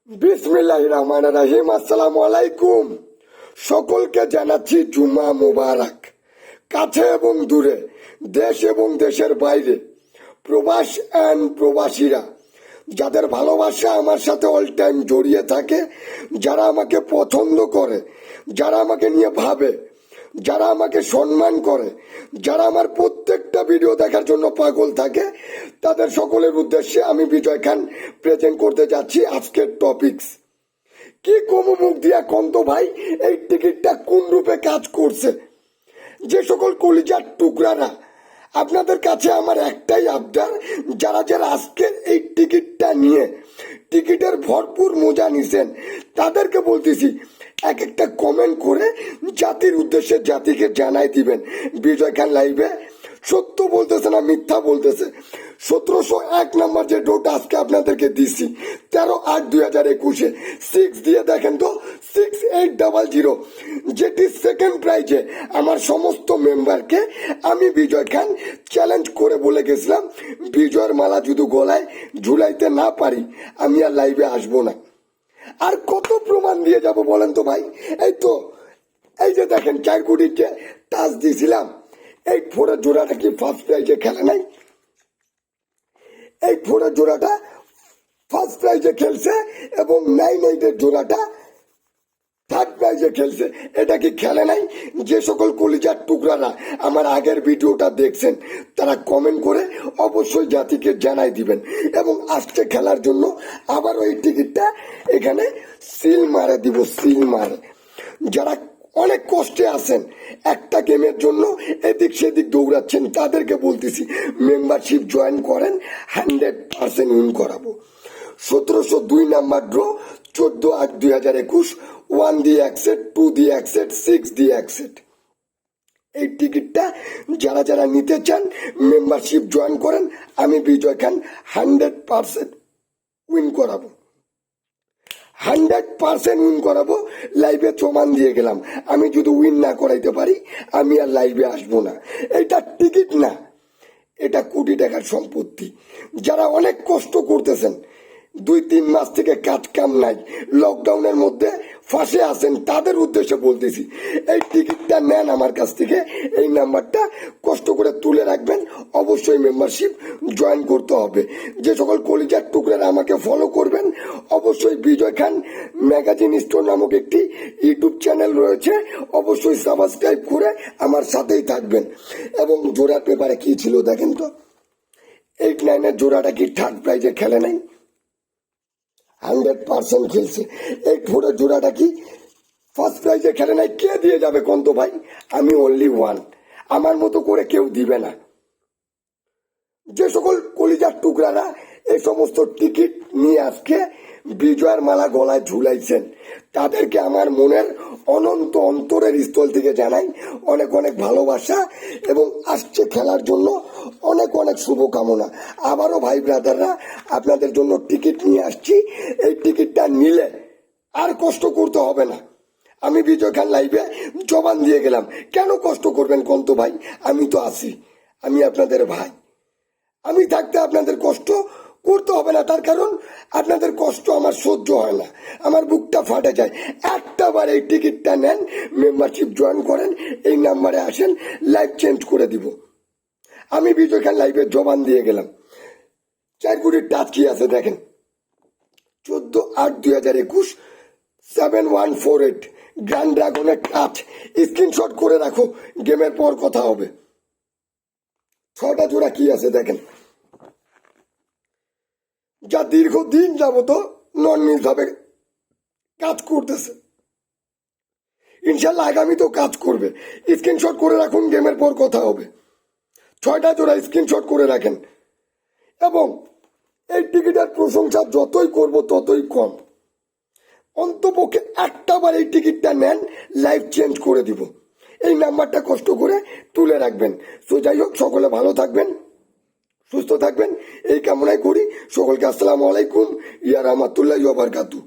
বিসমিল্লাহির রহমানির রহিম। আসসালামু আলাইকুম। সকলকে জানাচ্ছি জুমা মুবারক। কাছে এবং দূরে, দেশ এবং দেশের বাইরে, প্রবাস অ্যান্ড প্রবাসীরা যাদের ভালোবাসা আমার সাথে অল টাইম জড়িয়ে থাকে, যারা আমাকে পছন্দ করে, যারা আমাকে নিয়ে ভাবে, যারা আমাকে সম্মান করে, যারা আমার প্রত্যেকটা ভিডিও দেখার জন্য পাগল থাকে, তাদের সকলের উদ্দেশ্যে আমি বিজয় খান প্রেজেন্ট করতে যাচ্ছি আজকের টপিকস। কি কম মুখ দিয়া কন্ত ভাই, এই টিকিটটা কোন রূপে কাজ করছে? যে সকল কলিজার টুকরারা, আপনাদের কাছে আমার একটাই আবদার, যারা যারা আজকের এই টিকিটটা নিয়ে টিকিটের ভরপুর মজা নিছেন, তাদেরকে বলতেছি এক একটা কমেন্ট করে জাতির উদ্দেশ্যে জাতিকে জানাই দিবেন বিজয় খান লাইভে সত্য বলতেছে না মিথ্যা বলতেছে। 1701 নম্বর যে ডোটা আজকে আপনাদেরকে দিছি 13/8/2021 6 দিয়ে দেখেন তো 6800, যেটি সেকেন্ড প্রাইজে আমার সমস্ত মেম্বারকে আমি বিজয় খান চ্যালেঞ্জ করে বলে গেছিলাম, বিজয়ের মালা যদি গলায় ঝুলাইতে না পারি আমি আর লাইভে আসবো না। আর কত প্রমাণ দিয়ে যাব বলেন তো ভাই? এই যে দেখেন 4 কোটির যে টাচ দিয়েছিলাম, এই ফোরের জোড়াটা কি ফার্স্ট প্রাইজে খেলে নাই? এই ফোরের জোড়াটা ফার্স্ট প্রাইজে খেলছে এবং 9/8 জোড়াটা থার্ড প্রাইজে খেলছে। এটা কি খেলে নাই? যে সকল কলিজার টুকরারা আমার আগের ভিডিওটা দেখছেন, তারা কমেন্ট করে অবশ্যই জাতিকে জানাই দিবেন এবং আজকে খেলার জন্য আবার ওই টিকিটটা এখানে সিল মারে দিব, সিল মারে। যারা অনেক কষ্টে আছেন, একটা গেমের জন্য এদিক সেদিক দৌড়াচ্ছেন, তাদেরকে বলতেছি মেম্বারশিপ জয়েন করেন, 100% উইন করাবো। 1702 নাম্বার ড্র, 14/8/2021, 1 দিয়ে অ্যাকসেট, 2 দিয়ে অ্যাকসেট, 6 দিয়ে অ্যাকসেট। এই টিকিটটা যারা যারা নিতে চান মেম্বারশিপ জয়েন করেন, আমি বিজয় খান 100% উইন করাবো, 100% উইন করাবো। লাইভে প্রমাণ দিয়ে গেলাম, আমি যদি উইন না করাইতে পারি আমি আর লাইভে আসবো না। এটা টিকিট না, এটা কোটি টাকার সম্পত্তি। যারা অনেক কষ্ট করতেছেন, 2-3 মাস থেকে কাজ কাম নাই, লকডাউনের মধ্যে ফাঁসে আছেন, তাদের উদ্দেশ্যে বলতেছি এই টিকিটটা নেন আমার কাছ থেকে, এই নাম্বারটা কষ্ট করে তুলে রাখবেন, অবশ্যই মেম্বারশিপ জয়েন করতে হবে। যে সকল কলিজার টুকরারা আমাকে ফলো করবেন, অবশ্যই বিজয় খান ম্যাগাজিন স্টোর নামক একটি ইউটিউব চ্যানেল রয়েছে, অবশ্যই সাবস্ক্রাইব করে আমার সাথেই থাকবেন। এবং জোড়ার পেপারে কি ছিল দেখেন তো, 8-9 জোড়াটা কি থার্ড প্রাইজে খেলে নাই? 100% খেলছে। 8-4 জোড়াটা কি ফার্স্ট প্রাইজে খেলে নাই? কে দিয়ে যাবে কন্ত ভাই? আমি অনলি ওয়ান, আমার মতো করে কেউ দিবে না। যে সকল কলিজার টুকরারা এই সমস্ত টিকিট নিয়ে আজকে বিজয়ের মালা গলায় ঝুলাইছেন, তাদেরকে আমার মনের অনন্ত অন্তরের স্থল থেকে জানাই অনেক অনেক ভালোবাসা এবং আসছে খেলার জন্য অনেক অনেক শুভকামনা। আবারও ভাই ব্রাদাররা, আপনাদের জন্য টিকিট নিয়ে আসছি। এই টিকিটটা নিলে আর কষ্ট করতে হবে না। আমি বিজয় খান লাইভে জবান দিয়ে গেলাম, কেন কষ্ট করবেন কন্ত ভাই? আমি তো আছি, আমি আপনাদের ভাই, আমি থাকতে আপনাদের কষ্ট করতে হবে না। তার কারণ আপনাদের কষ্ট আমার সহ্য হয় না, আমার বুকটা ফাটে যায়। একটা বার এই টিকিটটা নেন, মেম্বারশিপ জয়েন করেন, এই নাম্বারে আসেন, লাইভ চেঞ্জ করে দিব। আমি বিজয় খান লাইভে জবান দিয়ে গেলাম। 4 কোটির টাচ কি আছে দেখেন, 14/8/2021, 7148 গ্র্যান্ড ড্রাগনের টাচ। স্ক্রিনশট করে রাখো, গেমের পর কথা হবে। 6টা জোড়া কি আছে দেখেন, যা দীর্ঘদিন যাবত নন মিস ভাবে কাজ করতেছে, ইনশাল্লাহ আগামী তো কাজ করবে। স্ক্রিনশট করে রাখুন, গেমের পর কথা হবে। 6টা জোড়া স্ক্রিনশট করে রাখেন এবং এই টিকিটের প্রশংসা যতই করব ততই কম। অন্তপক্ষে একটা বার এই টিকিটটা নেন, লাইফ চেঞ্জ করে দিব। এই নাম্বারটা কষ্ট করে তুলে রাখবেন। তো যাই হোক, সকলে ভালো থাকবেন, সুস্থ থাকবেন, এই কামনাই করি। সকলকে আসসালামু আলাইকুম, ইয়া রাহমাতুল্লাহি ওয়া বারাকাতুহু।